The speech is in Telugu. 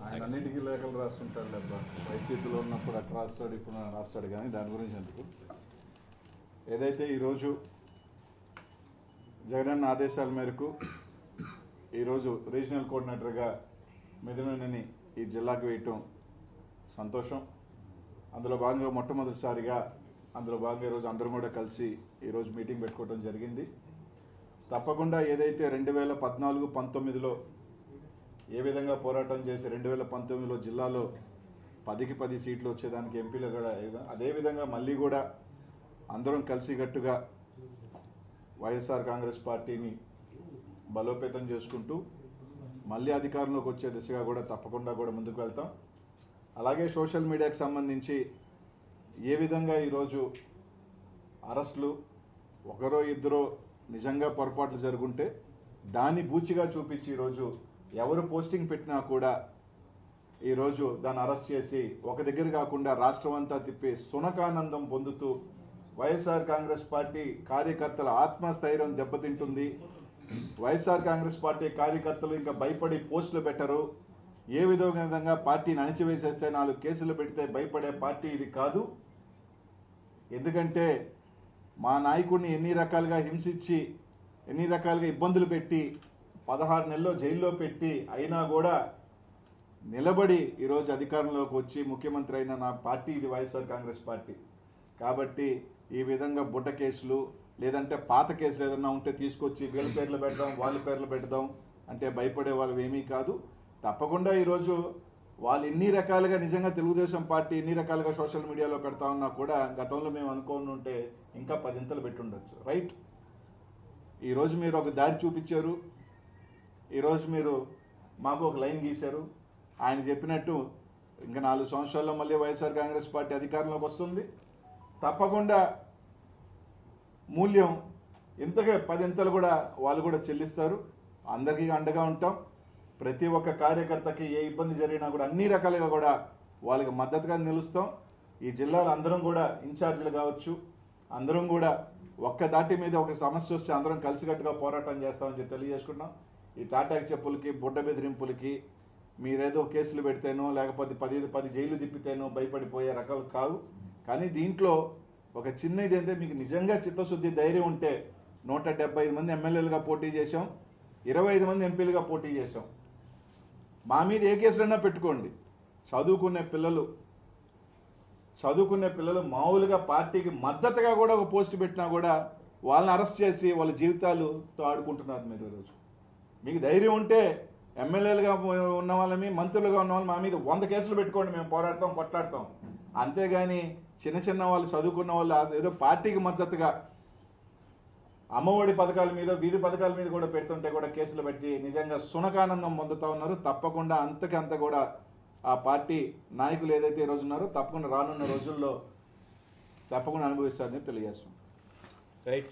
ఆయన అన్నిటికీ లేఖలు రాస్తుంటాడు అబ్బా. వైసీపీలో ఉన్నప్పుడు అట్లా రాస్తాడు, ఇప్పుడు రాస్తాడు. కానీ దాని గురించి ఎందుకు. ఏదైతే ఈరోజు జగనన్న ఆదేశాల మేరకు ఈరోజు రీజనల్ కోఆర్డినేటర్గా మిథునని ఈ జిల్లాకు వేయటం సంతోషం. అందులో భాగంగా మొట్టమొదటిసారిగా ఈరోజు అందరం కూడా కలిసి ఈరోజు మీటింగ్ పెట్టుకోవడం జరిగింది. తప్పకుండా ఏదైతే 2014-19లో ఏ విధంగా పోరాటం చేసి 2019లో జిల్లాలో 10కి 10 సీట్లు వచ్చేదానికి ఎంపీలు కూడా అదేవిధంగా మళ్ళీ కూడా అందరం కలిసికట్టుగా వైఎస్ఆర్ కాంగ్రెస్ పార్టీని బలోపేతం చేసుకుంటూ మళ్ళీ అధికారంలోకి వచ్చే దిశగా కూడా తప్పకుండా కూడా ముందుకు వెళ్తాం. అలాగే సోషల్ మీడియాకి సంబంధించి ఏ విధంగా ఈరోజు అరెస్టులు ఒకరో ఇద్దరో నిజంగా పొరపాట్లు జరుగుంటే దాన్ని బూచిగా చూపించి ఈరోజు ఎవరు పోస్టింగ్ పెట్టినా కూడా ఈరోజు దాన్ని అరెస్ట్ చేసి ఒక దగ్గర కాకుండా రాష్ట్రం అంతా తిప్పి సునకానందం పొందుతూ వైఎస్ఆర్ కాంగ్రెస్ పార్టీ కార్యకర్తల ఆత్మస్థైర్యం దెబ్బతింటుంది. వైఎస్ఆర్ కాంగ్రెస్ పార్టీ కార్యకర్తలు ఇంకా భయపడి పోస్టులు పెట్టరు. ఏ విధంగా పార్టీని అణిచివేసేస్తే 4 కేసులు పెడితే భయపడే పార్టీ ఇది కాదు. ఎందుకంటే మా నాయకుడిని ఎన్ని రకాలుగా హింసించి ఎన్ని రకాలుగా ఇబ్బందులు పెట్టి 16 నెలల్లో జైల్లో పెట్టి అయినా కూడా నిలబడి ఈరోజు అధికారంలోకి వచ్చి ముఖ్యమంత్రి అయిన నా పార్టీ ఇది వైఎస్ఆర్ కాంగ్రెస్ పార్టీ. కాబట్టి ఈ విధంగా బుడ్డ కేసులు లేదంటే పాత కేసులు ఏదన్నా ఉంటే తీసుకొచ్చి వీళ్ళ పేర్లు పెడదాం వాళ్ళ పేర్లు పెడదాం అంటే భయపడే వాళ్ళు ఏమీ కాదు. తప్పకుండా ఈరోజు వాళ్ళు ఎన్ని రకాలుగా నిజంగా తెలుగుదేశం పార్టీ ఎన్ని రకాలుగా సోషల్ మీడియాలో పెడతా ఉన్నా కూడా గతంలో మేము అనుకోని ఉంటే ఇంకా 10 పెట్టుండొచ్చు. రైట్, ఈరోజు మీరు ఒక దారి చూపించారు. ఈరోజు మీరు మాకు ఒక లైన్ గీశారు. ఆయన చెప్పినట్టు ఇంకా 4 సంవత్సరాల్లో మళ్ళీ వైఎస్ఆర్ కాంగ్రెస్ పార్టీ అధికారంలోకి వస్తుంది. తప్పకుండా మూల్యం ఇంతగా 10 కూడా వాళ్ళు కూడా చెల్లిస్తారు. అందరికీ అండగా ఉంటాం. ప్రతి ఒక్క కార్యకర్తకి ఏ ఇబ్బంది జరిగినా కూడా అన్ని రకాలుగా కూడా వాళ్ళకి మద్దతుగా నిలుస్తాం. ఈ జిల్లాలో అందరం కూడా ఇన్ఛార్జీలు కావచ్చు, అందరం కూడా ఒక్క దాటి మీద ఒక సమస్య వస్తే అందరం కలిసికట్టుగా పోరాటం చేస్తామని చెప్పి తెలియజేసుకుంటున్నాం. ఈ తాటాకి చెప్పులకి బుడ్డ బెదిరింపులకి మీరేదో కేసులు పెడితేనో లేకపోతే 10 జైలు తిప్పితేనో భయపడిపోయే రకాలు కావు. కానీ దీంట్లో ఒక చిన్నది అంటే మీకు నిజంగా చిత్తశుద్ధి ధైర్యం ఉంటే 175 మంది ఎమ్మెల్యేలుగా పోటీ చేశాం, 25 మంది ఎంపీలుగా పోటీ చేశాం. మా మీద ఏ కేసులైనా పెట్టుకోండి. చదువుకునే పిల్లలు మామూలుగా పార్టీకి మద్దతుగా కూడా ఒక పోస్ట్ పెట్టినా కూడా వాళ్ళని అరెస్ట్ చేసి వాళ్ళ జీవితాలతో ఆడుకుంటున్నారు. మీరు ఈరోజు మీకు ధైర్యం ఉంటే ఎమ్మెల్యేలుగా ఉన్న వాళ్ళని మంత్రులుగా ఉన్న వాళ్ళు మా మీద 100 కేసులు పెట్టుకోండి, మేము పోరాడతాం కొట్లాడతాం. అంతేగాని చిన్న వాళ్ళు చదువుకున్న వాళ్ళు ఏదో పార్టీకి మద్దతుగా అమ్మఒడి పథకాల మీద వీధి పథకాల మీద కూడా పెడుతుంటే కూడా కేసులు పెట్టి నిజంగా సునకానందం పొందుతూ ఉన్నారు. తప్పకుండా అంత కూడా ఆ పార్టీ నాయకులు ఏదైతే ఈరోజు ఉన్నారో తప్పకుండా రానున్న రోజుల్లో తప్పకుండా అనుభవిస్తారని తెలియజేస్తున్నాం. రైట్.